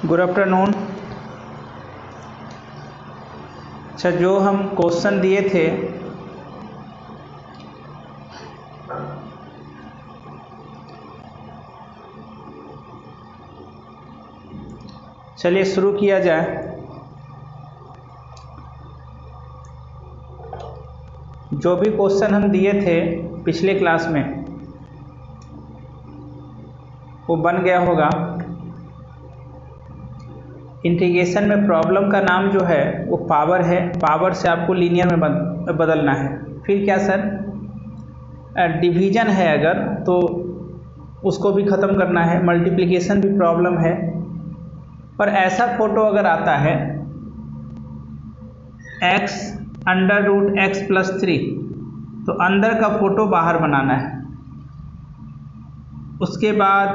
Good afternoon. अच्छा, जो हम क्वेश्चन दिए थे चलिए शुरू किया जाए। जो भी क्वेश्चन हम दिए थे पिछले क्लास में वो बन गया होगा। इंटीग्रेशन में प्रॉब्लम का नाम जो है वो पावर है, पावर से आपको लीनियर में बदलना है। फिर क्या सर, डिवीजन है अगर तो उसको भी ख़त्म करना है, मल्टीप्लिकेशन भी प्रॉब्लम है। और ऐसा फोटो अगर आता है x √x+3 तो अंदर का फोटो बाहर बनाना है। उसके बाद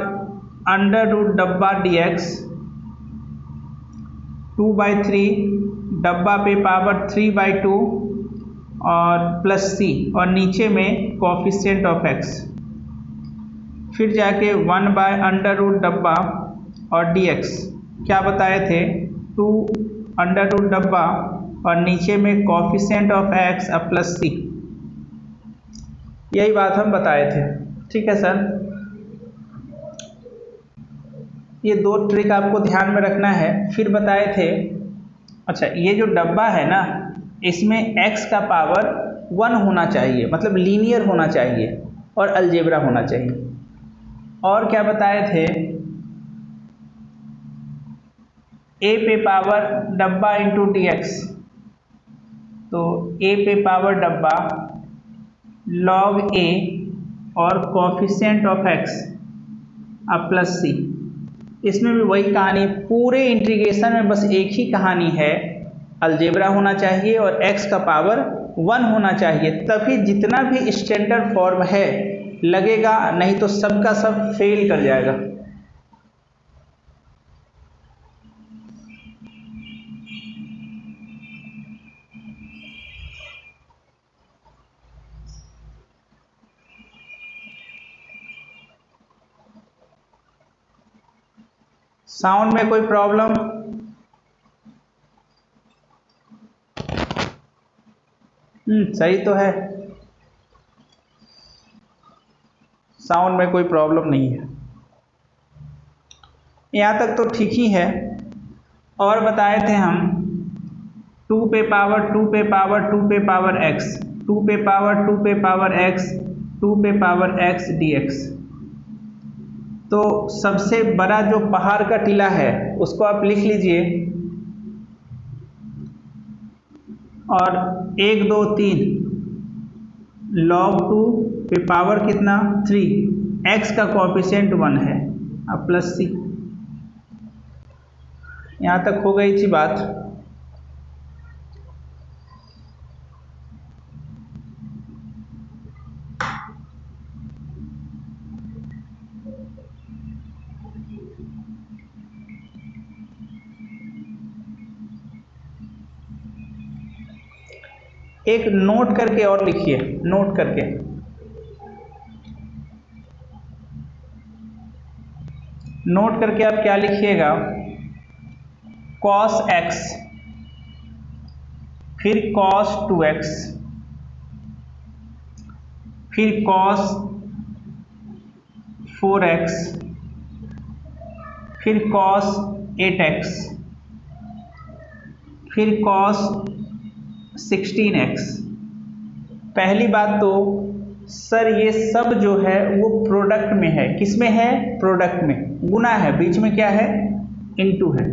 √ डब्बा dx 2/3 डब्बा पे पावर 3/2 और +c और नीचे में कोफिशिएंट ऑफ x। फिर जाके 1/√ डब्बा और dx क्या बताए थे, 2 √ डब्बा और नीचे में कोफिशिएंट ऑफ x और +c। यही बात हम बताए थे। ठीक है सर, ये दो ट्रिक आपको ध्यान में रखना है। फिर बताए थे, अच्छा ये जो डब्बा है ना इसमें x का पावर 1 होना चाहिए, मतलब लीनियर होना चाहिए और अलजेब्रा होना चाहिए। और क्या बताए थे, a पे पावर डब्बा इंटू dx, तो a पे पावर डब्बा log a और कोफिशिएंट ऑफ x और +c। इसमें भी वही कहानी, पूरे इंटीग्रेशन में बस एक ही कहानी है, अलजेब्रा होना चाहिए और x का पावर 1 होना चाहिए, तभी जितना भी स्टैंडर्ड फॉर्म है लगेगा, नहीं तो सबका सब फेल कर जाएगा। साउंड में कोई प्रॉब्लम? सही तो है, साउंड में कोई प्रॉब्लम नहीं है, यहाँ तक तो ठीक ही है। और बताए थे हम 2 पे पावर 2 पे पावर 2 पे पावर x, 2 पे पावर 2 पे पावर x, 2 पे पावर x dx। तो सबसे बड़ा जो पहाड़ का टीला है उसको आप लिख लीजिए, और 1 2 3 log 2 पे पावर कितना 3, x का कोफिशिएंट 1 है और +c। यहाँ तक हो गई थी बात। एक नोट करके और लिखिए, नोट करके, नोट करके आप क्या लिखिएगा, cos x, फिर cos 2x, फिर cos 4x, फिर cos 8x, फिर cos 16x। पहली बात तो सर ये सब जो है वो प्रोडक्ट में है। किस में है? प्रोडक्ट में, गुना है, बीच में क्या है, इनटू है।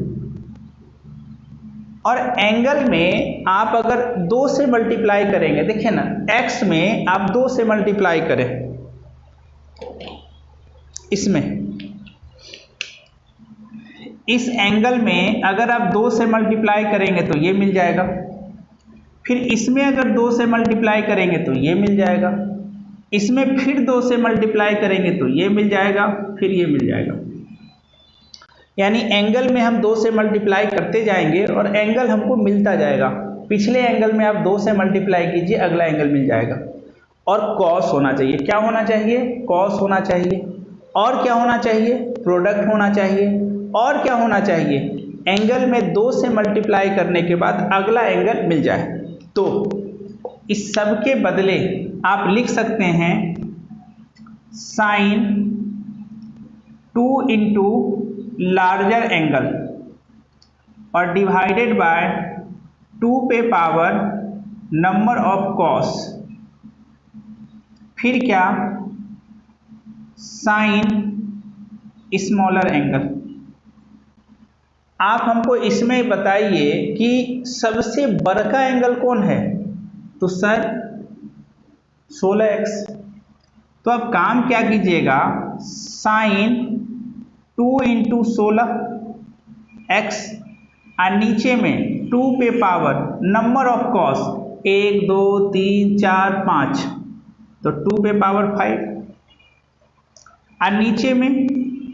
और एंगल में आप अगर 2 से मल्टीप्लाई करेंगे, देखिए ना x में आप 2 से मल्टीप्लाई करें, इसमें इस एंगल में अगर आप 2 से मल्टीप्लाई करेंगे तो ये मिल जाएगा, फिर इसमें अगर 2 से मल्टीप्लाई करेंगे तो ये मिल जाएगा, इसमें फिर 2 से मल्टीप्लाई करेंगे तो ये मिल जाएगा, फिर ये मिल जाएगा। यानी एंगल में हम 2 से मल्टीप्लाई करते जाएंगे और एंगल हमको मिलता जाएगा। पिछले एंगल में आप 2 से मल्टीप्लाई कीजिए, अगला एंगल मिल जाएगा। और कॉस होना चाहिए, क्या होना चाहिए, कॉस होना चाहिए। और क्या होना चाहिए, प्रोडक्ट होना चाहिए। और क्या होना चाहिए, एंगल में 2 से मल्टीप्लाई करने के बाद अगला एंगल मिल जाए। तो इस सब के बदले आप लिख सकते हैं साइन 2 इंटू लार्जर एंगल और डिवाइडेड बाय 2 पे पावर नंबर ऑफ कॉस, फिर क्या साइन स्मॉलर एंगल। आप हमको इसमें बताइए कि सबसे बड़का एंगल कौन है, तो सर 16x। तो अब काम क्या कीजिएगा, साइन 2 इंटू 16x और नीचे में 2 पे पावर नंबर ऑफ कॉस 1 2 3 4 5, तो 2 पे पावर 5 और नीचे में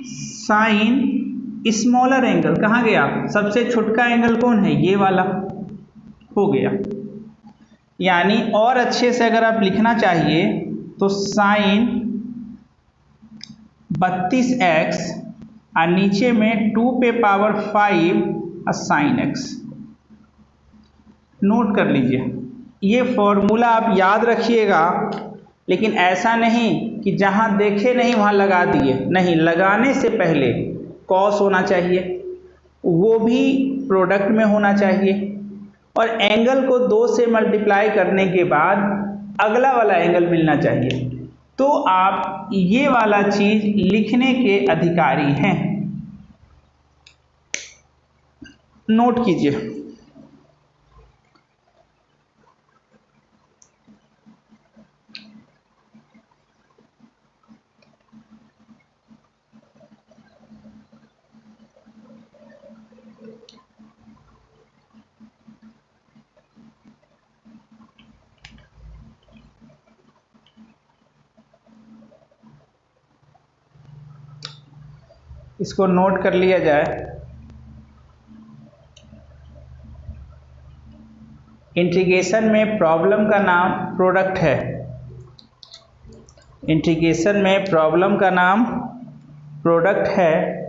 साइन स्मॉलर एंगल, कहाँ गया, सबसे छोटका एंगल कौन है, ये वाला, हो गया। यानी और अच्छे से अगर आप लिखना चाहिए तो साइन 32x और नीचे में 2 पे पावर 5 और साइन x। नोट कर लीजिए, ये फॉर्मूला आप याद रखिएगा, लेकिन ऐसा नहीं कि जहां देखे नहीं वहां लगा दिए, नहीं, लगाने से पहले कॉस होना चाहिए, वो भी प्रोडक्ट में होना चाहिए, और एंगल को 2 से मल्टीप्लाई करने के बाद अगला वाला एंगल मिलना चाहिए। तो आप ये वाला चीज लिखने के अधिकारी हैं। नोट कीजिए, इसको नोट कर लिया जाए। इंटीग्रेशन में प्रॉब्लम का नाम प्रोडक्ट है, इंटीग्रेशन में प्रॉब्लम का नाम प्रोडक्ट है,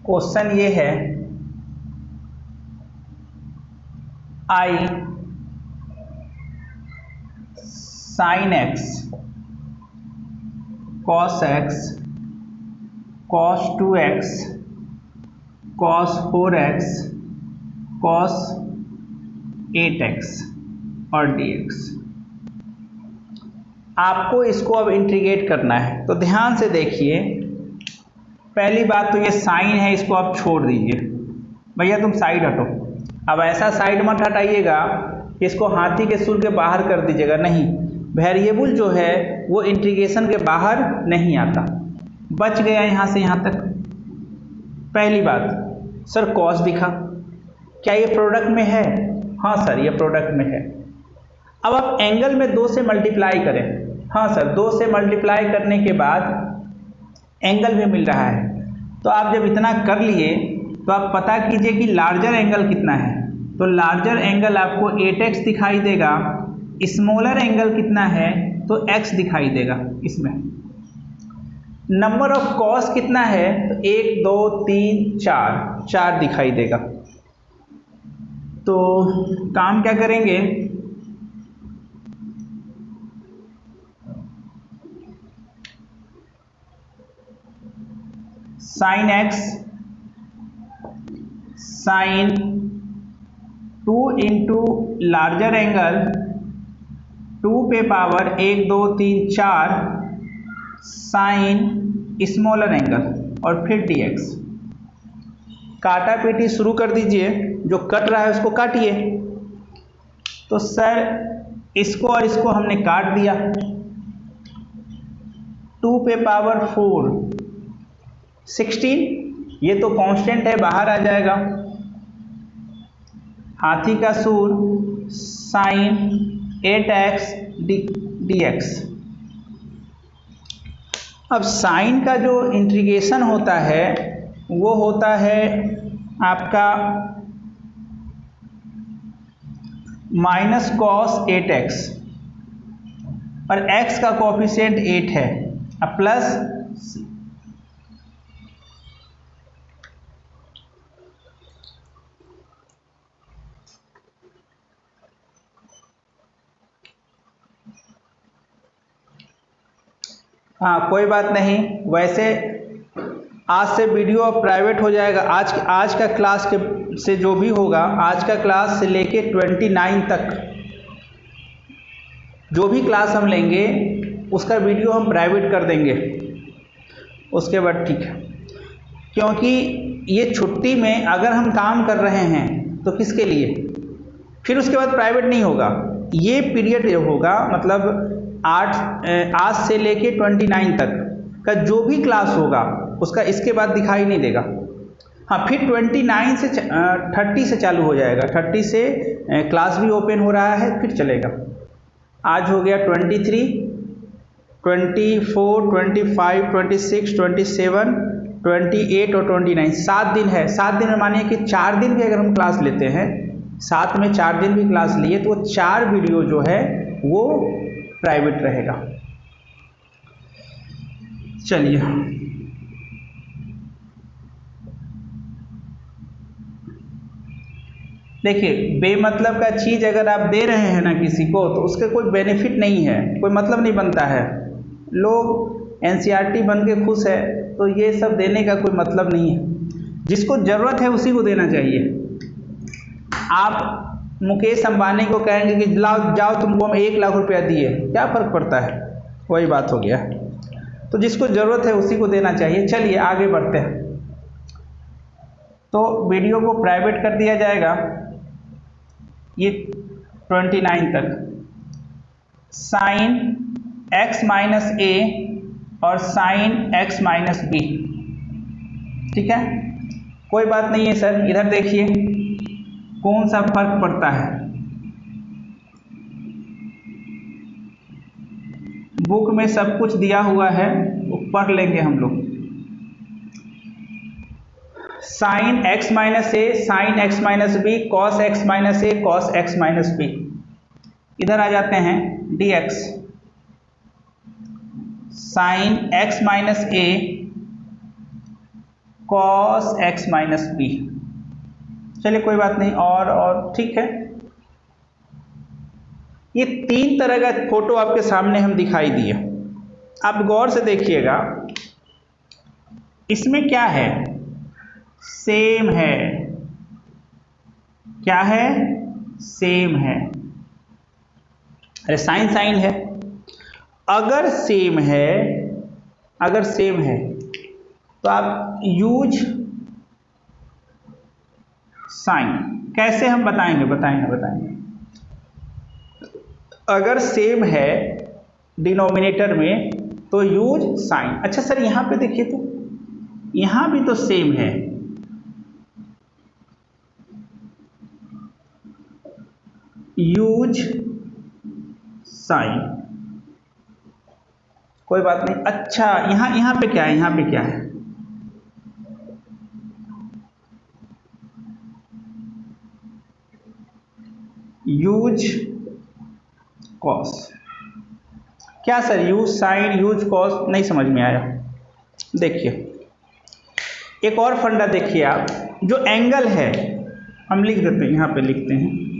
क्वेश्चन ये है, I sine X cos X cos 2x cos 4x cos 8x और dx। आपको इसको अब इंटीग्रेट करना है, तो ध्यान से देखिए। पहली बात तो ये साइन है, इसको आप छोड़ दीजिए, भैया तुम साइड हटो। अब ऐसा साइड मत हटाइएगा, इसको हाथी के सूल के बाहर कर दीजिएगा, नहीं, वेरिएबल जो है वो इंटीग्रेशन के बाहर नहीं आता, बच गया यहाँ से यहाँ तक। पहली बात, सर कॉस दिखा, क्या ये प्रोडक्ट में है, हाँ सर ये प्रोडक्ट में है। अब आप एंगल में 2 से मल्टीप्लाई करें, हाँ सर 2 से मल्टीप्लाई करने के बाद एंगल भी मिल रहा है। तो आप जब इतना कर लिए तो आप पता कीजिए कि लार्जर एंगल कितना है, तो लार्जर एंगल आपको 8x दिखाई देगा, स्मॉलर एंगल कितना है तो x दिखाई देगा। इसमें नंबर ऑफ कॉस कितना है तो 1 2 3 4 दिखाई देगा। तो काम क्या करेंगे, sine x sine 2 into larger angle 2 पे पावर 1 2 3 4 साइन स्मॉलर एंगल और फिर dx। काटा पीटी शुरू कर दीजिए, जो कट रहा है उसको काटिए। तो सर इसको और इसको हमने काट दिया, 2 पे पावर 4 16, ये तो कांस्टेंट है बाहर आ जाएगा। हाथी का सूर साइन 8x dx। अब साइन का जो इंटीग्रेशन होता है वो होता है आपका माइनस कॉस 8x, और x का कोफिशिएंट 8 है, अब प्लस हाँ कोई बात नहीं, वैसे आज से वीडियो अब प्राइवेट हो जाएगा। आज का क्लास के से जो भी होगा, आज का क्लास से लेके 29 तक जो भी क्लास हम लेंगे उसका वीडियो हम प्राइवेट कर देंगे, उसके बाद ठीक है। क्योंकि ये छुट्टी में अगर हम काम कर रहे हैं तो किसके लिए, फिर उसके बाद प्राइवेट नहीं होगा। ये पीरियड जो होगा मतलब आज से लेके 29 तक का जो भी क्लास होगा उसका इसके बाद दिखाई नहीं देगा। हाँ फिर 29 से 30 से चालू हो जाएगा, 30 से क्लास भी ओपन हो रहा है, फिर चलेगा। आज हो गया 23, 24, 25, 26, 27, 28 और 29, 7 दिन है। 7 दिन में मानिए कि 4 दिन भी अगर हम क्लास लेते हैं, साथ में 4 दिन भी क्लास लिए तो 4 वीडियो जो है वो प्राइवेट रहेगा। चलिए देखिए, बेमतलब का चीज़ अगर आप दे रहे हैं ना किसी को तो उसका कोई बेनिफिट नहीं है, कोई मतलब नहीं बनता है। लोग एनसीईआरटी बन के खुश है तो ये सब देने का कोई मतलब नहीं है। जिसको ज़रूरत है उसी को देना चाहिए। आप मुकेश अंबानी को कहेंगे कि जाओ तुमको हम 1 लाख रुपया दिए, क्या फ़र्क पड़ता है, वही बात हो गया। तो जिसको ज़रूरत है उसी को देना चाहिए। चलिए आगे बढ़ते हैं। तो वीडियो को प्राइवेट कर दिया जाएगा ये 29 तक। साइन x माइनस ए और साइन x माइनस बी, ठीक है, कोई बात नहीं है सर। इधर देखिए कौन सा फर्क पड़ता है, बुक में सब कुछ दिया हुआ है, वो पढ़ लेंगे हम लोग। साइन x माइनस ए sine x minus B cos x minus ए कॉस x माइनस बी। इधर आ जाते हैं dx, साइन x माइनस ए कॉस x माइनस बी। चलिए कोई बात नहीं, और ठीक है। ये 3 तरह का फोटो आपके सामने हम दिखाई दिए, आप गौर से देखिएगा। इसमें क्या है, सेम है, क्या है, सेम है। अरे साइन साइन है, अगर सेम है तो आप यूज साइन। कैसे हम बताएंगे। अगर सेम है डिनोमिनेटर में तो यूज साइन। अच्छा सर यहाँ पे देखिए, तो यहाँ भी तो सेम है, यूज साइन, कोई बात नहीं। अच्छा यहाँ पे क्या है, यूज कॉस। क्या sir, use sine use cos, नहीं समझ में आया। देखिए एक और फंडा देखिए आप, जो एंगल है हम लिख देते हैं, यहाँ पे लिखते हैं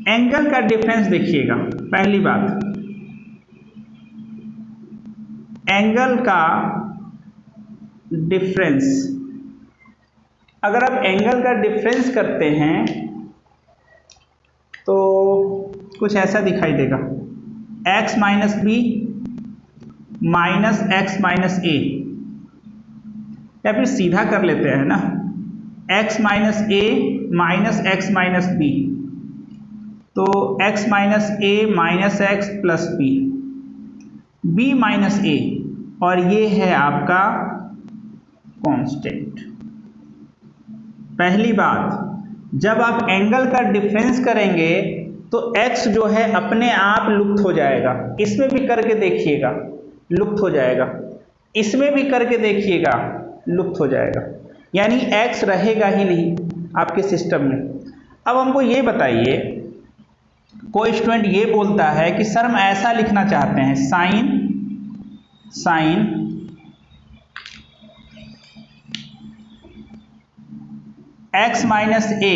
एंगल का डिफरेंस देखिएगा। पहली बात, एंगल का डिफरेंस, अगर आप एंगल का डिफरेंस करते हैं तो कुछ ऐसा दिखाई देगा, x minus B minus X minus A, या फिर सीधा कर लेते हैं ना, x minus A minus X minus B. तो x minus A minus X plus B, B minus ए, और ये है आपका कांस्टेंट। पहली बात, जब आप एंगल का डिफरेंस करेंगे तो x जो है अपने आप लुप्त हो जाएगा। इसमें भी करके देखिएगा, लुप्त हो जाएगा। इसमें भी करके देखिएगा, लुप्त हो जाएगा। यानी x रहेगा ही नहीं आपके सिस्टम में। अब हमको ये बताइए, कोई स्टूडेंट ये बोलता है कि सर हम ऐसा लिखना चाहते हैं, साइन x माइनस ए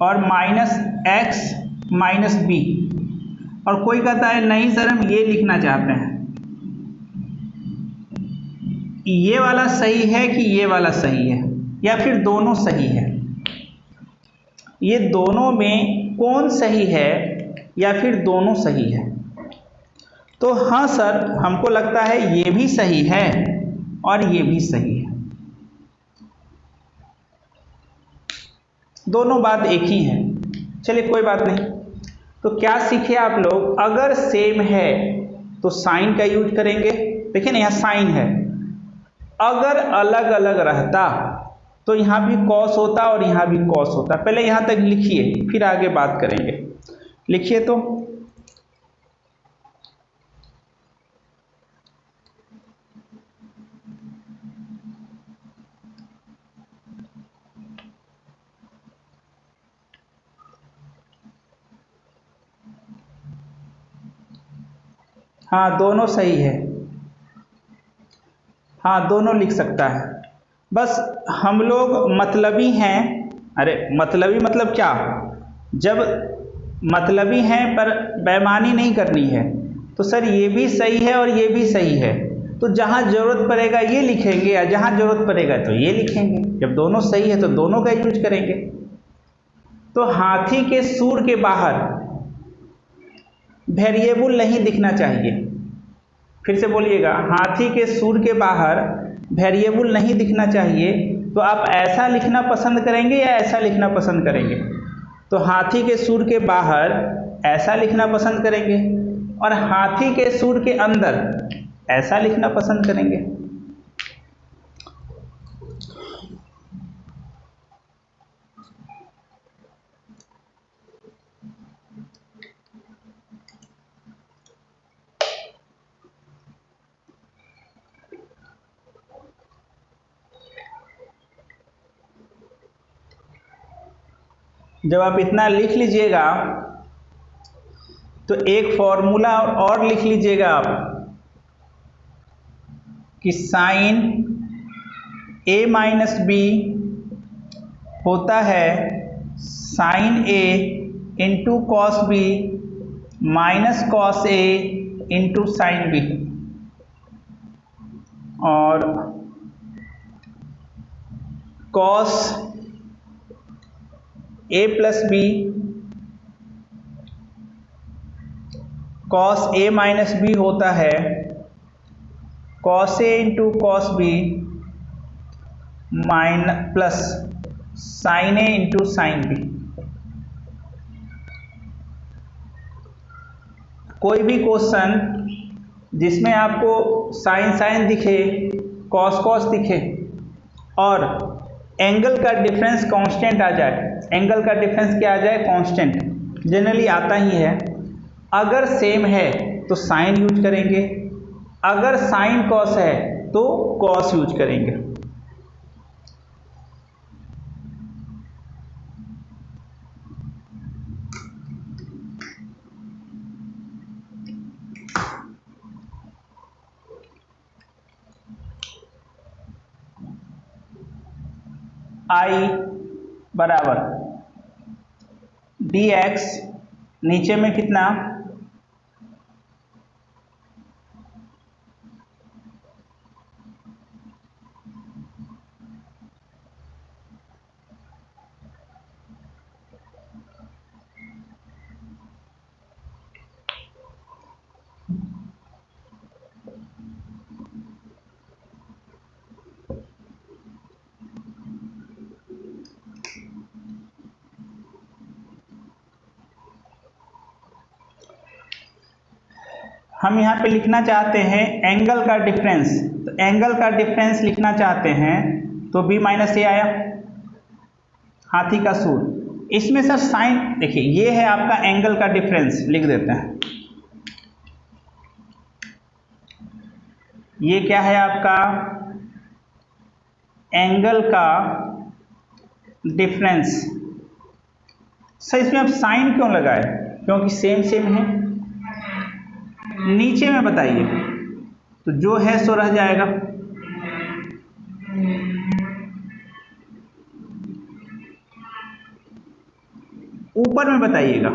और माइनस एक्स माइनस बी, और कोई कहता है नहीं सर हम ये लिखना चाहते हैं। ये वाला सही है कि ये वाला सही है, या फिर दोनों सही है? ये दोनों में कौन सही है, या फिर दोनों सही है? तो हाँ सर, हमको लगता है ये भी सही है और ये भी सही है, दोनों बात एक ही है। चलिए कोई बात नहीं। तो क्या सीखे आप लोग, अगर सेम है तो साइन का यूज करेंगे। देखिए ना, यहाँ साइन है, अगर अलग अलग रहता तो यहाँ भी कॉस होता और यहाँ भी कॉस होता। पहले यहाँ तक लिखिए, फिर आगे बात करेंगे। लिखिए तो, हाँ दोनों सही है, हाँ दोनों लिख सकता है। बस हम लोग मतलबी हैं। अरे मतलबी मतलब क्या, जब मतलबी हैं पर बेईमानी नहीं करनी है, तो सर ये भी सही है और ये भी सही है, तो जहाँ जरूरत पड़ेगा ये लिखेंगे, या जहाँ जरूरत पड़ेगा तो ये लिखेंगे। जब दोनों सही है तो दोनों का यूज करेंगे। तो हाथी के सूर के बाहर वेरिएबल नहीं दिखना चाहिए। फिर से बोलिएगा, हाथी के सूर के बाहर वेरिएबल नहीं दिखना चाहिए। तो आप ऐसा लिखना पसंद करेंगे या ऐसा लिखना पसंद करेंगे? तो हाथी के सूर के बाहर ऐसा लिखना पसंद करेंगे, और हाथी के सूर के अंदर ऐसा लिखना पसंद करेंगे। जब आप इतना लिख लीजिएगा तो एक फॉर्मूला और लिख लीजिएगा आप, कि साइन ए माइनस बी होता है sine A into cos B minus cos A into sine B. और cos A plus B, cos A minus B होता है cos A into cos B minus plus sine A into sine B. कोई भी question जिसमें आपको sine sine दिखे, cos cos दिखे, और एंगल का डिफरेंस कांस्टेंट आ जाए, एंगल का डिफरेंस क्या आ जाए, कांस्टेंट, जनरली आता ही है। अगर सेम है तो साइन यूज करेंगे, अगर साइन कॉस है तो कॉस यूज करेंगे। आई बराबर डी एक्स, नीचे में कितना, हम यहाँ पे लिखना चाहते हैं एंगल का डिफरेंस, तो एंगल का डिफरेंस लिखना चाहते हैं तो b माइनस ए आया, हाथी का सूर। इसमें सर साइन देखिए, ये है आपका एंगल का डिफरेंस, लिख देते हैं। ये क्या है आपका एंगल का डिफरेंस। सर इसमें आप साइन क्यों लगाए, क्योंकि सेम सेम है। नीचे में बताइए, तो जो है सो रह जाएगा। ऊपर में बताइएगा,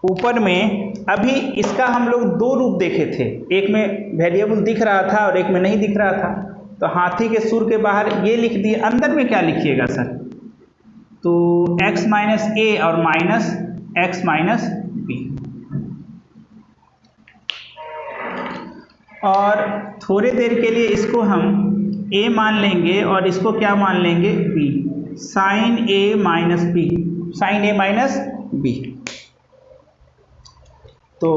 ऊपर में अभी इसका हम लोग दो रूप देखे थे, एक में वेरिएबल दिख रहा था और एक में नहीं दिख रहा था। तो हाथी के सूर के बाहर ये लिख दिए, अंदर में क्या लिखिएगा सर, तो x माइनस ए और माइनस x माइनस बी। और थोड़ी देर के लिए इसको हम a मान लेंगे और इसको क्या मान लेंगे b, sine a minus B, sine a minus B. तो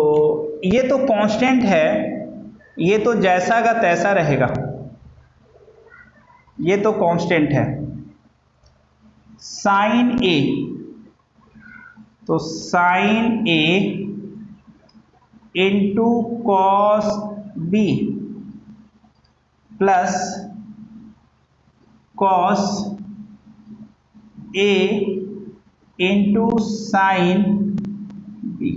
ये तो कांस्टेंट है, ये तो जैसा का तैसा रहेगा, ये तो कांस्टेंट है। साइन ए, तो sine A into cos B plus cos A into sine B.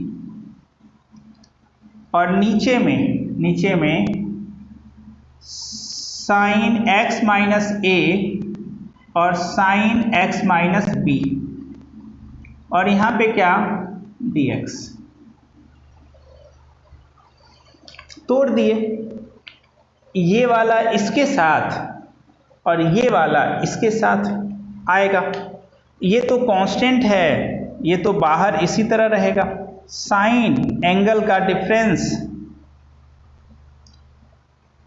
और नीचे में साइन x माइनस ए और साइन x माइनस बी, और यहाँ पे क्या dx। तोड़ दिए, ये वाला इसके साथ और ये वाला इसके साथ आएगा। ये तो कांस्टेंट है, ये तो बाहर इसी तरह रहेगा। साइन एंगल का डिफरेंस,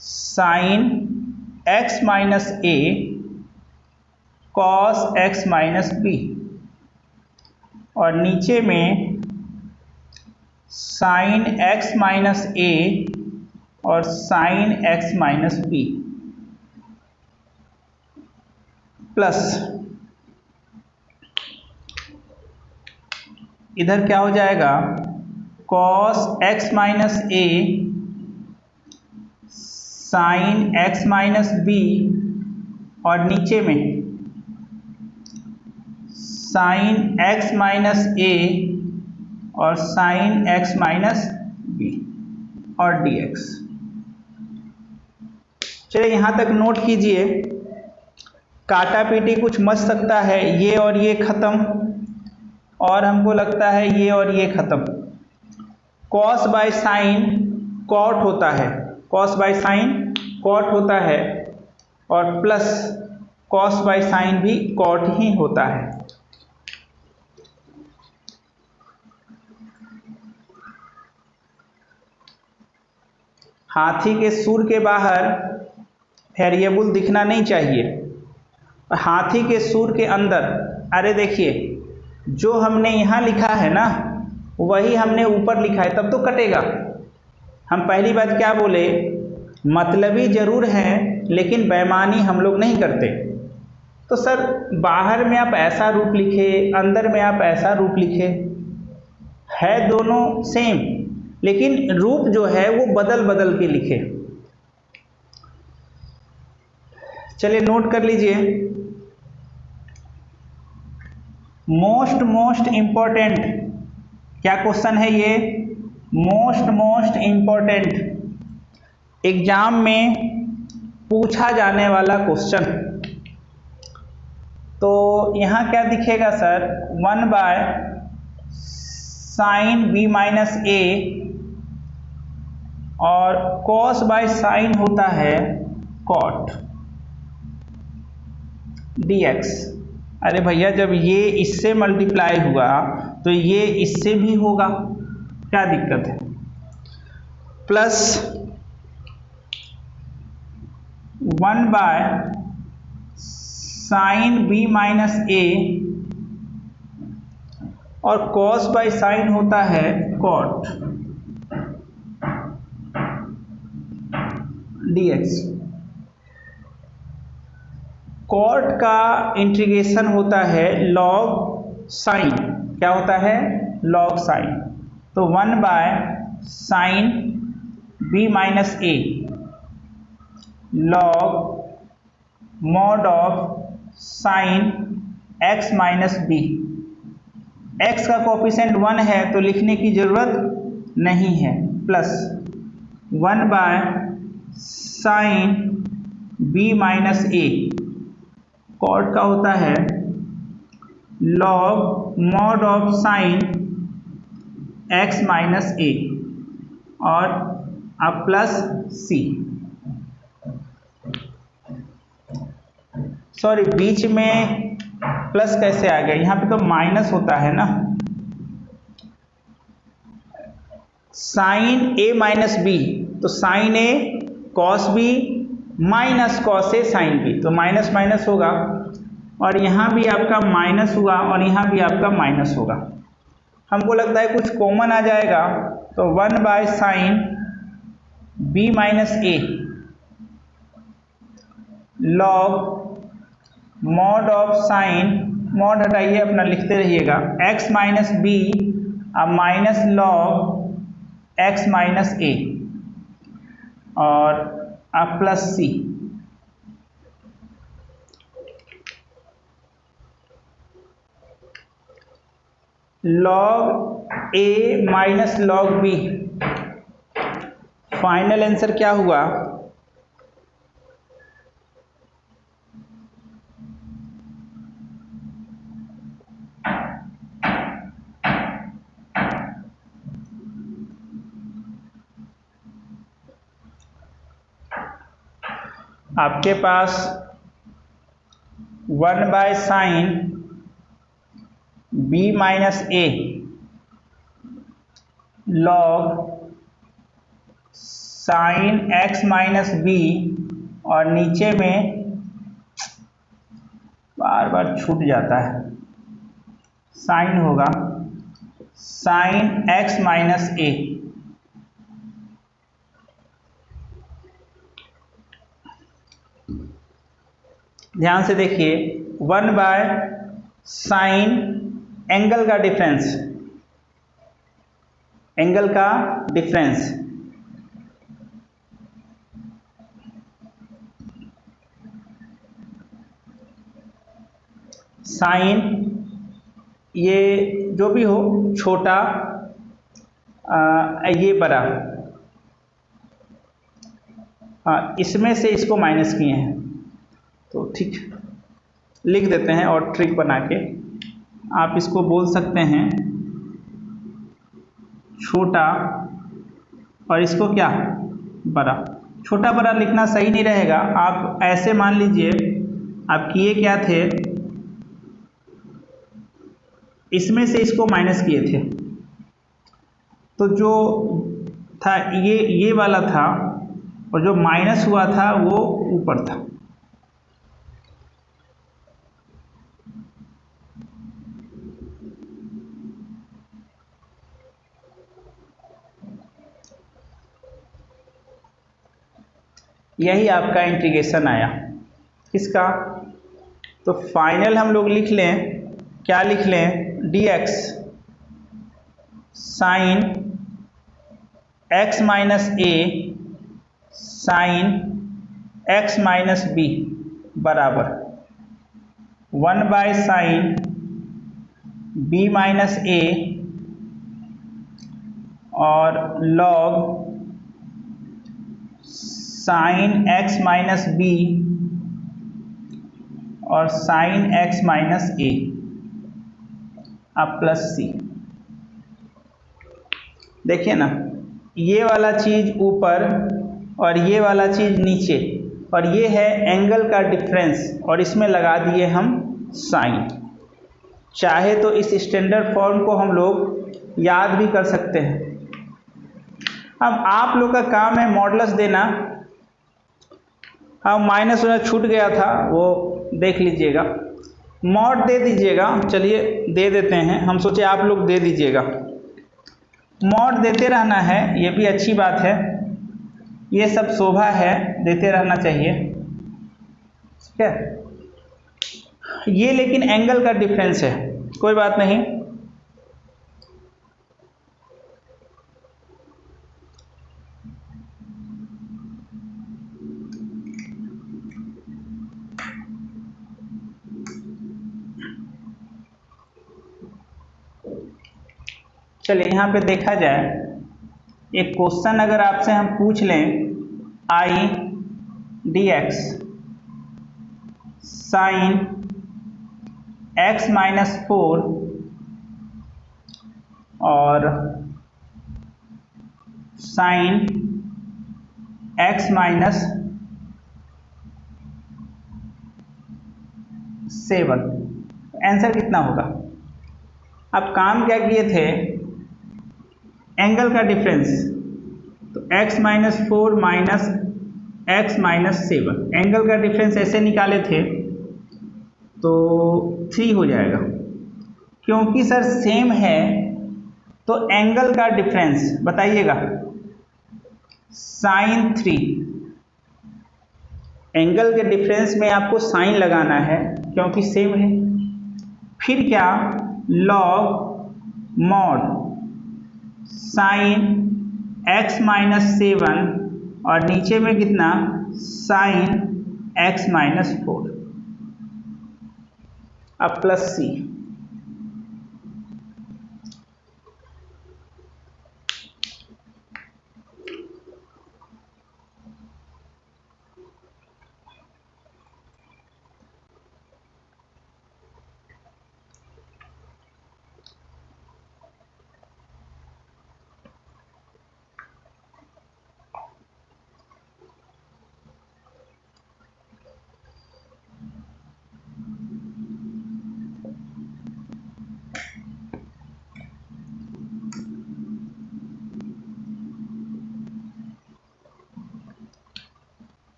साइन x माइनस ए कॉस x माइनस बी, और नीचे में साइन x माइनस ए और sine x minus b plus इधर क्या हो जाएगा कॉस x माइनस ए साइन x माइनस बी, और नीचे में साइन x माइनस ए और साइन x माइनस बी और dx। चलिए यहाँ तक नोट कीजिए, काटा पीटी कुछ मच सकता है, ये और ये खत्म, और हमको लगता है ये और ये खत्म। कॉस बाय साइन कॉट होता है, कॉस बाय साइन कॉट होता है, और प्लस कॉस बाय साइन भी कॉट ही होता है। हाथी के सूर के बाहर वेरिएबल दिखना नहीं चाहिए, हाथी के सूर के अंदर, अरे देखिए जो हमने यहाँ लिखा है ना वही हमने ऊपर लिखा है, तब तो कटेगा। हम पहली बात क्या बोले, मतलबी जरूर हैं लेकिन बेईमानी हम लोग नहीं करते। तो सर बाहर में आप ऐसा रूप लिखे, अंदर में आप ऐसा रूप लिखे, है दोनों सेम, लेकिन रूप जो है वो बदल बदल के लिखे। चलिए नोट कर लीजिए, मोस्ट इम्पोर्टेंट, क्या क्वेश्चन है ये, मोस्ट इम्पोर्टेंट एग्जाम में पूछा जाने वाला क्वेश्चन। तो यहाँ क्या दिखेगा sir, 1 by sine B minus ए और कॉस बाय साइन होता है कॉट dx। अरे भैया जब ये इससे मल्टीप्लाई हुआ तो ये इससे भी होगा, क्या दिक्कत है। Plus 1 by sine B minus ए और कॉस बाय साइन होता है कॉट dx। कॉट का इंटीग्रेशन होता है लॉग साइन, क्या होता है लॉग साइन, तो 1 by sine b minus A log mod of sine x minus B. x का कोफिशिएंट 1 है तो लिखने की जरूरत नहीं है, plus 1 by sine b minus A, cot का होता है log mod of sine x minus ए और अब प्लस c। सॉरी, बीच में प्लस कैसे आ गया, यहाँ पे तो माइनस होता है ना। साइन a माइनस बी, तो sine a cos b minus cos a sine b, तो माइनस माइनस होगा और यहाँ भी आपका माइनस हुआ और यहाँ भी आपका माइनस होगा। हमको लगता है कुछ कॉमन आ जाएगा, तो 1 by sine b minus A log mod of sine, mod हटाइए अपना लिखते रहिएगा, x माइनस बी अब माइनस लॉग x माइनस ए और अब plus c। Log a minus log b, final answer क्या हुआ, आपके पास 1 by sine b minus A log sine x minus b और नीचे में बार बार छूट जाता है, साइन होगा साइन x माइनस ए। ध्यान से देखिए, 1 बाय साइन एंगल का डिफरेंस, एंगल का डिफरेंस साइन, ये जो भी हो छोटा ये बड़ा, इसमें से इसको माइनस किए हैं तो ठीक लिख देते हैं और ट्रिक बना के आप इसको बोल सकते हैं छोटा और इसको क्या बड़ा। छोटा बड़ा लिखना सही नहीं रहेगा, आप ऐसे मान लीजिए आप किए क्या थे, इसमें से इसको माइनस किए थे तो जो था ये वाला था और जो माइनस हुआ था वो ऊपर था। यही आपका इंटीग्रेशन आया किसका, तो फाइनल हम लोग लिख लें, क्या लिख लें, dx साइन x माइनस ए साइन x माइनस बी बराबर 1 बाय साइन b माइनस ए और log sine x minus b और साइन x माइनस ए अब प्लस c। देखिए ना, ये वाला चीज ऊपर और ये वाला चीज नीचे और ये है एंगल का डिफरेंस और इसमें लगा दिए हम साइन। चाहे तो इस स्टैंडर्ड फॉर्म को हम लोग याद भी कर सकते हैं। अब आप लोग का काम है मॉडुलस देना। हाँ, माइनस होना छूट गया था वो देख लीजिएगा। मॉड दे दीजिएगा, चलिए दे देते हैं, हम सोचे आप लोग दे दीजिएगा। मॉड देते रहना है, ये भी अच्छी बात है, ये सब शोभा है, देते रहना चाहिए, ठीक है। ये लेकिन एंगल का डिफरेंस है, कोई बात नहीं। चलिए यहाँ पे देखा जाए, एक क्वेश्चन अगर आपसे हम पूछ लें, आई D x sign X minus 4 और साइन एक्स माइनस 7, आंसर कितना होगा? अब काम क्या किए थे, एंगल का डिफरेंस, तो x minus 4 minus X minus 7, angle का डिफरेंस ऐसे निकाले थे तो 3 हो जाएगा। क्योंकि सर सेम है तो एंगल का डिफरेंस बताइएगा, साइन 3, एंगल के डिफरेंस में आपको साइन लगाना है क्योंकि सेम है। फिर क्या, log mod sine X minus 7 और नीचे में कितना, साइन एक्स माइनस 4, अब प्लस सी।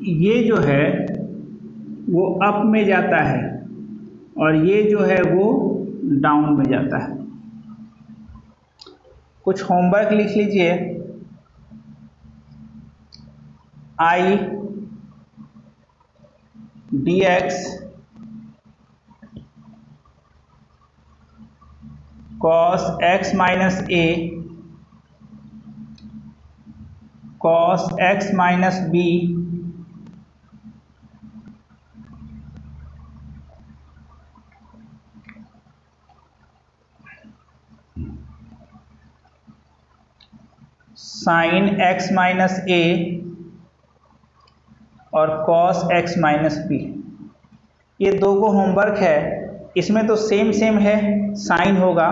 ये जो है वो अप में जाता है और ये जो है वो डाउन में जाता है। कुछ होमवर्क लिख लीजिए, I D X cos X minus A cos X minus B sine X minus ए और कॉस एक्स माइनस बी। ये दो को होमवर्क है, इसमें तो सेम सेम है, साइन होगा,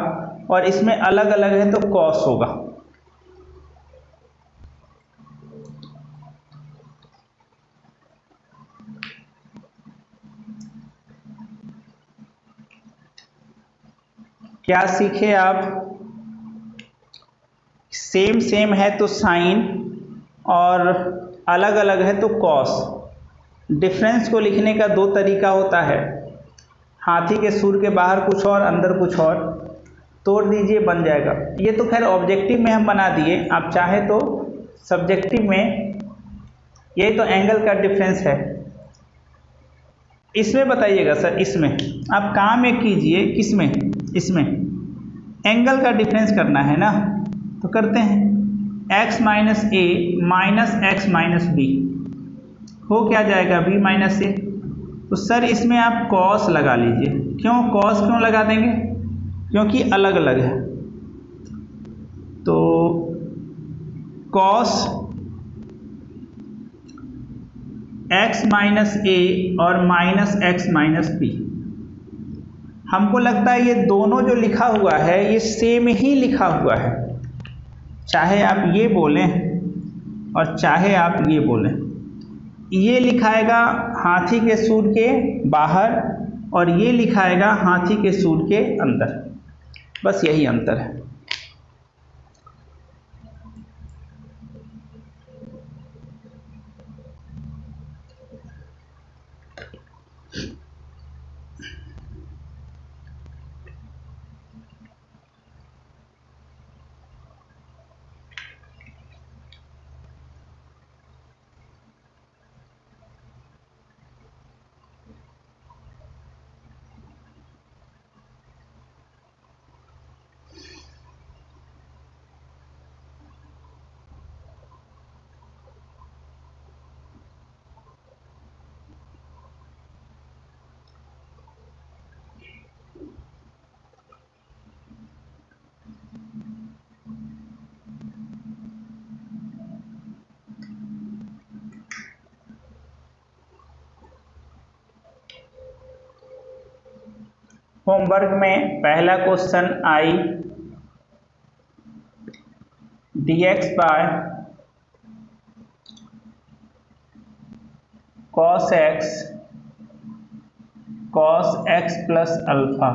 और इसमें अलग अलग है तो कॉस होगा। क्या सीखे आप, सेम सेम है तो साइन और अलग अलग है तो कॉस। डिफरेंस को लिखने का दो तरीका होता है, हाथी के सूर के बाहर कुछ और अंदर कुछ और, तोड़ दीजिए बन जाएगा। ये तो खैर ऑब्जेक्टिव में हम बना दिए, आप चाहे तो सब्जेक्टिव में, यही तो एंगल का डिफरेंस है। इसमें बताइएगा सर, इसमें आप काम एक कीजिए, किसमें, इसमें एंगल का डिफरेंस करना है ना, तो करते हैं, x minus A minus X minus B हो क्या जाएगा, b माइनस ए। तो सर इसमें आप कॉस लगा लीजिए। क्यों कॉस क्यों लगा देंगे, क्योंकि अलग अलग है। तो कॉस x माइनस ए और माइनस एक्स माइनस बी, हमको लगता है ये दोनों जो लिखा हुआ है ये सेम ही लिखा हुआ है, चाहे आप ये बोलें और चाहे आप ये बोलें। ये लिखाएगा हाथी के सूर के बाहर और ये लिखाएगा हाथी के सूर के अंदर, बस यही अंतर है। होमवर्क में पहला question I dx by cos x plus alpha.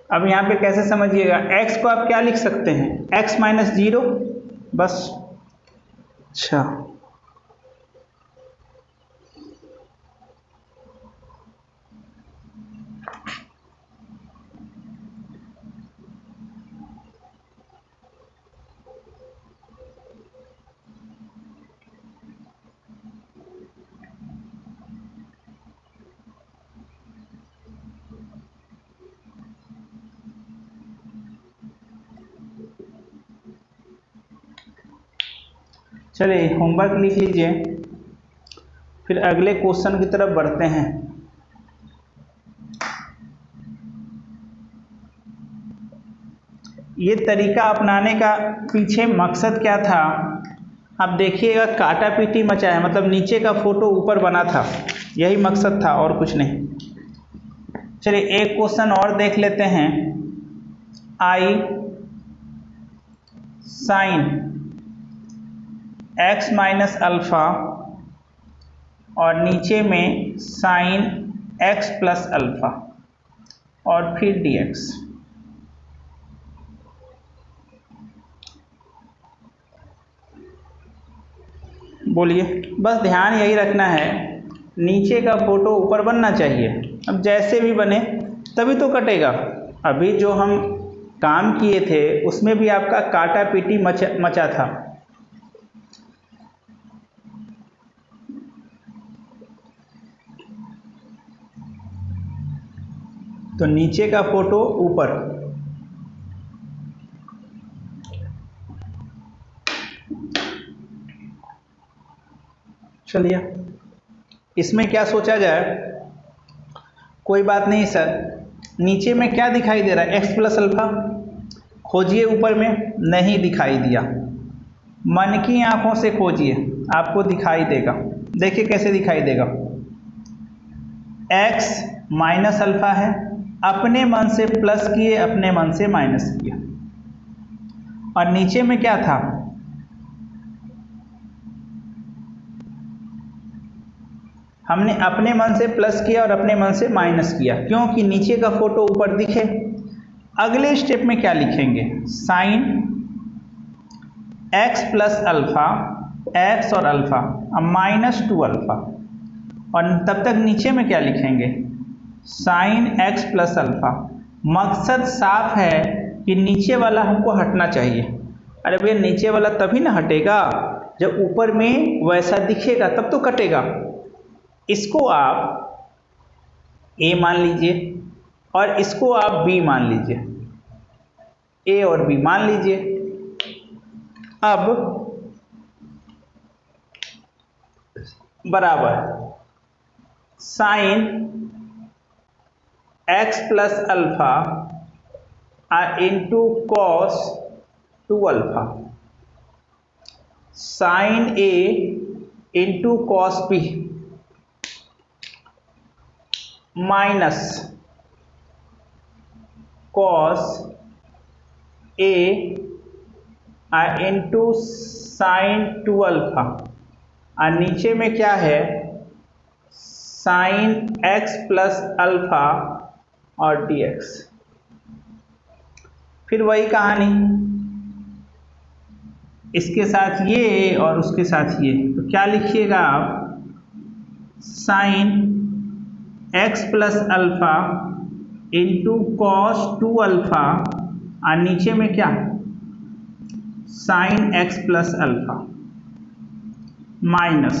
अब यहाँ पे कैसे समझिएगा, x को आप क्या लिख सकते हैं, x माइनस 0 बस। अच्छा, चलिए होमवर्क लिख लीजिए, फिर अगले क्वेश्चन की तरफ बढ़ते हैं। ये तरीका अपनाने का पीछे मकसद क्या था, आप देखिएगा, काटा पीटी मचा है, मतलब नीचे का फोटो ऊपर बना था, यही मकसद था और कुछ नहीं। चलिए एक क्वेश्चन और देख लेते हैं। आई साइन x माइनस अल्फा और नीचे में साइन x प्लस अल्फा और फिर dx। बोलिए, बस ध्यान यही रखना है, नीचे का फोटो ऊपर बनना चाहिए। अब जैसे भी बने तभी तो कटेगा। अभी जो हम काम किए थे उसमें भी आपका काटा पीटी मचा था। तो नीचे का फोटो ऊपर। चलिए इसमें क्या सोचा जाए, कोई बात नहीं सर, नीचे में क्या दिखाई दे रहा है, x प्लस अल्फा। खोजिए, ऊपर में नहीं दिखाई दिया, मन की आंखों से खोजिए, आपको दिखाई देगा। देखिए कैसे दिखाई देगा, x माइनस अल्फा है, अपने मन से प्लस किए, अपने मन से माइनस किया, और नीचे में क्या था, हमने अपने मन से प्लस किया और अपने मन से माइनस किया, क्योंकि नीचे का फोटो ऊपर दिखे। अगले स्टेप में क्या लिखेंगे, sine x plus alpha, x और अल्फा, अब माइनस 2 अल्फा, और तब तक नीचे में क्या लिखेंगे, साइन x प्लस अल्फा। मकसद साफ है कि नीचे वाला हमको हटना चाहिए। अरे भैया नीचे वाला तभी ना हटेगा जब ऊपर में वैसा दिखेगा, तब तो कटेगा। इसको आप a मान लीजिए और इसको आप b मान लीजिए, a और b मान लीजिए। अब बराबर sine x plus alpha into cos 2 alpha, sine a into cos b minus cos a into sine 2 alpha, और नीचे में क्या है, साइन x प्लस अल्फा और dx। फिर वही कहानी, इसके साथ ये और उसके साथ ये, तो क्या लिखिएगा आप, sine x plus alpha into cos 2 alpha और नीचे में क्या sine x plus alpha minus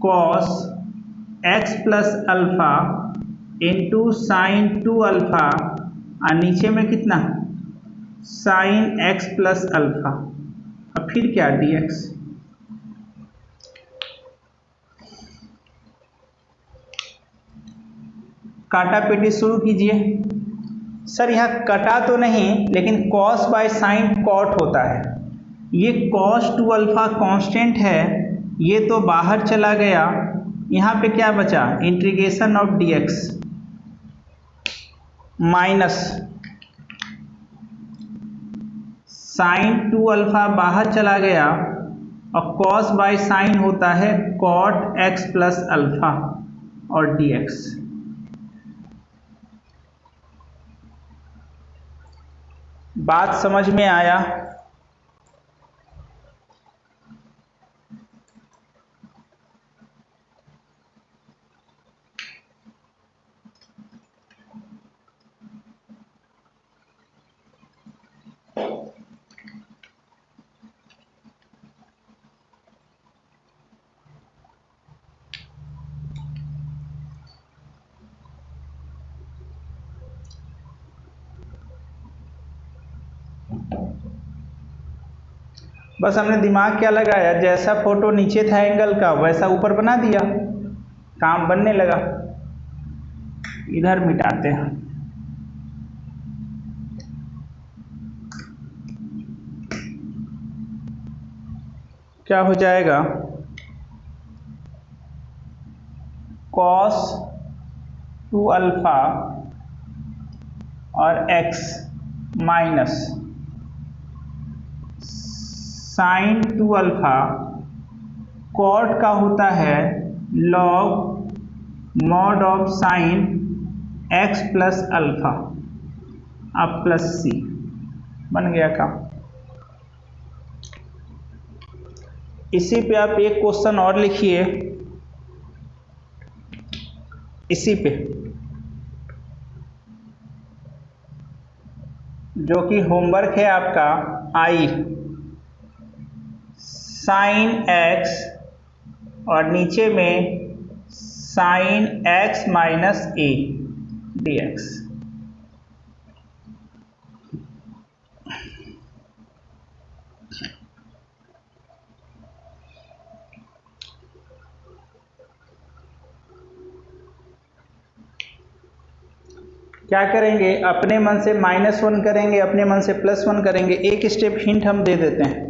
cos x plus alpha into sine 2 alpha और नीचे में कितना साइन एक्स प्लस अल्फा और फिर क्या डी एक्स। काटा पीटी शुरू कीजिए। सर यहाँ कटा तो नहीं, लेकिन कॉस बाय साइन कॉट होता है। ये कॉस 2 अल्फा कांस्टेंट है, ये तो बाहर चला गया। यहाँ पे क्या बचा integration of dx minus sine 2 alpha बाहर चला गया और कॉस बाय साइन होता है कॉट एक्स प्लस अल्फा और dx। बात समझ में आया? बस हमने दिमाग क्या लगाया, जैसा फोटो नीचे था एंगल का वैसा ऊपर बना दिया, काम बनने लगा। इधर मिटाते हैं। क्या हो जाएगा कॉस 2 अल्फा और x minus sine 2 alpha cot का होता है log mod of sine x plus alpha अब प्लस सी। बन गया काम। इसी पे आप एक क्वेश्चन और लिखिए, इसी पे जो कि होमवर्क है आपका आई साइन एक्स और नीचे में sign X minus A D x. क्या करेंगे, अपने मन से -1 करेंगे, अपने मन से +1 करेंगे। एक स्टेप हिंट हम दे देते हैं।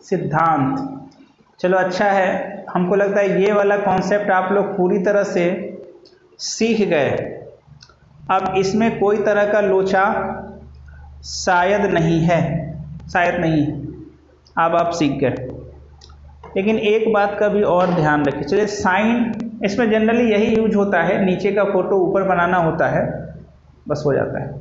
सिद्धांत, चलो अच्छा है, हमको लगता है ये वाला कॉन्सेप्ट आप लोग पूरी तरह से सीख गए। अब इसमें कोई तरह का लोचा शायद नहीं है, शायद नहीं है। अब आप सीख गए। लेकिन एक बात का भी और ध्यान रखिए, चलिए साइन इसमें जनरली यही यूज होता है, नीचे का फोटो ऊपर बनाना होता है, बस हो जाता है।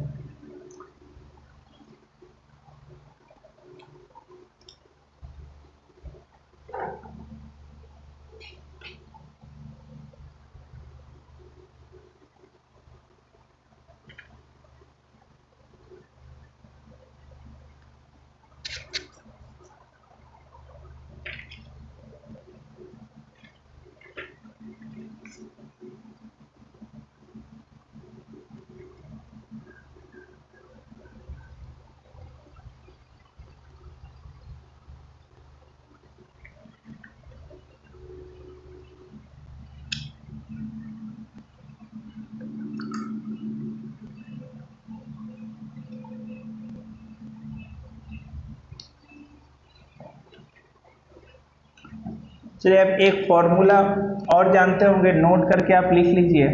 चलिए अब एक फॉर्मूला और जानते होंगे, नोट करके आप लिख लीजिए।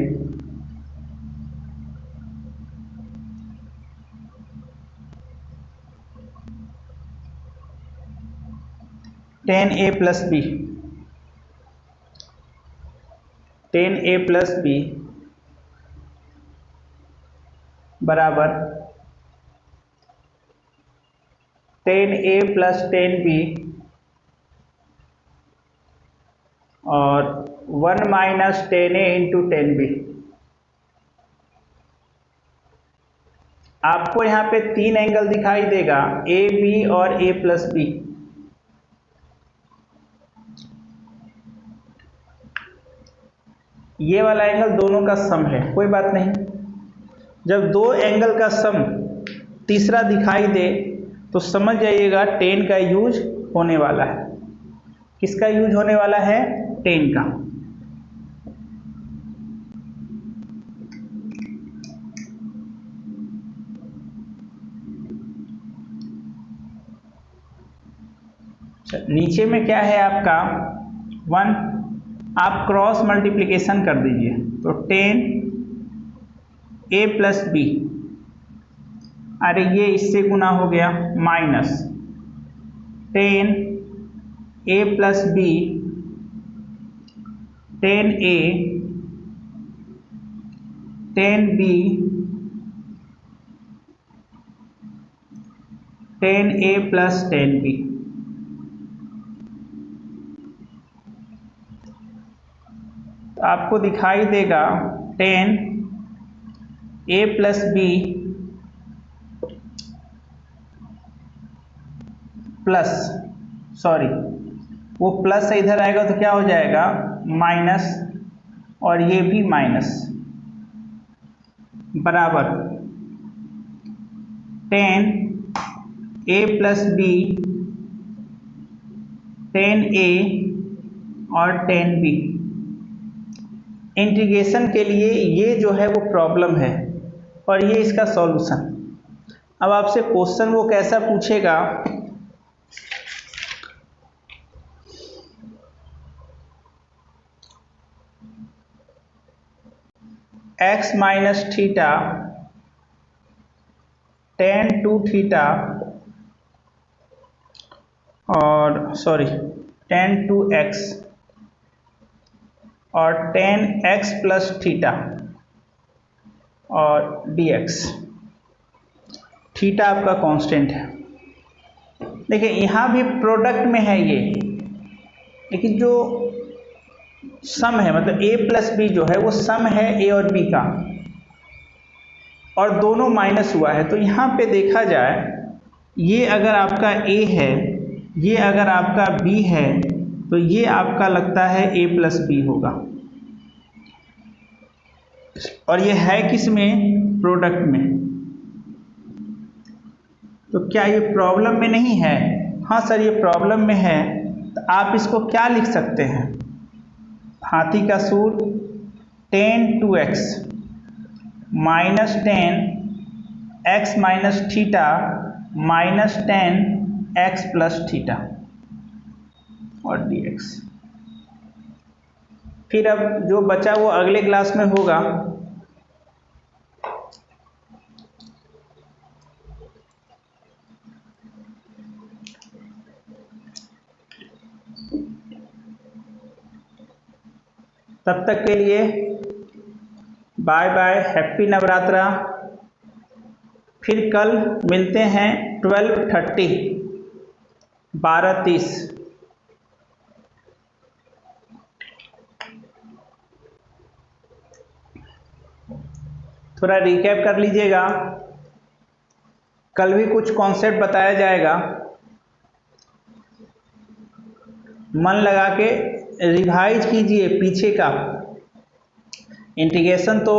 टेन ए प्लस बी, टेन ए प्लस बी बराबर टेन ए प्लस टेन बी और 1 माइनस टेन ए इंटू टेन बी। आपको यहाँ पे तीन एंगल दिखाई देगा, ए बी और ए प्लस बी। ये वाला एंगल दोनों का सम है, कोई बात नहीं। जब दो एंगल का सम तीसरा दिखाई दे तो समझ जाइएगा टेन का यूज होने वाला है। किसका यूज होने वाला है? टेन का। नीचे में क्या है आपका 1, आप क्रॉस मल्टीप्लिकेशन कर दीजिए तो टेन ए प्लस बी, अरे ये इससे गुना हो गया, माइनस टेन ए प्लस बी टेन ए टेन बी टेन ए प्लस टेन बी। तो आपको दिखाई देगा टेन ए प्लस बी प्लस, सॉरी वो प्लस से इधर आएगा तो क्या हो जाएगा माइनस, और ये भी माइनस, बराबर टेन ए प्लस बी टेन ए और टेन बी। इंटीग्रेशन के लिए ये जो है वो प्रॉब्लम है और ये इसका सॉल्यूशन। अब आपसे क्वेश्चन वो कैसा पूछेगा, x minus theta tan two theta और सॉरी टेन टू एक्स और टेन एक्स प्लस थीटा और dx। थीटा आपका कांस्टेंट है। देखिए यहाँ भी प्रोडक्ट में है ये, लेकिन जो सम है मतलब a प्लस बी जो है वो सम है a और b का, और दोनों माइनस हुआ है। तो यहाँ पे देखा जाए ये अगर आपका a है, ये अगर आपका b है, तो ये आपका लगता है a प्लस बी होगा, और ये है किस में? प्रोडक्ट में। तो क्या ये प्रॉब्लम में नहीं है? हाँ सर ये प्रॉब्लम में है। तो आप इसको क्या लिख सकते हैं? हाथी का सूत्र tan two x minus tan x minus theta minus tan x plus theta और dx। फिर अब जो बचा वो अगले क्लास में होगा। तब तक के लिए बाय बाय, हैप्पी नवरात्रा। फिर कल मिलते हैं 12:30 12:30। थोड़ा रिकैप कर लीजिएगा, कल भी कुछ कॉन्सेप्ट बताया जाएगा, मन लगा के रिवाइज कीजिए पीछे का। इंटीग्रेशन तो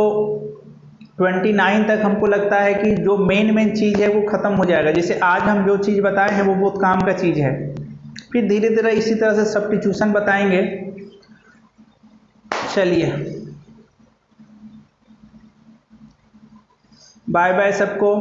29 तक हमको लगता है कि जो मेन चीज़ है वो ख़त्म हो जाएगा। जैसे आज हम जो चीज़ बताए हैं वो बहुत काम का चीज़ है। फिर धीरे धीरे इसी तरह से सब्स्टिट्यूशन बताएंगे। चलिए बाय बाय सबको।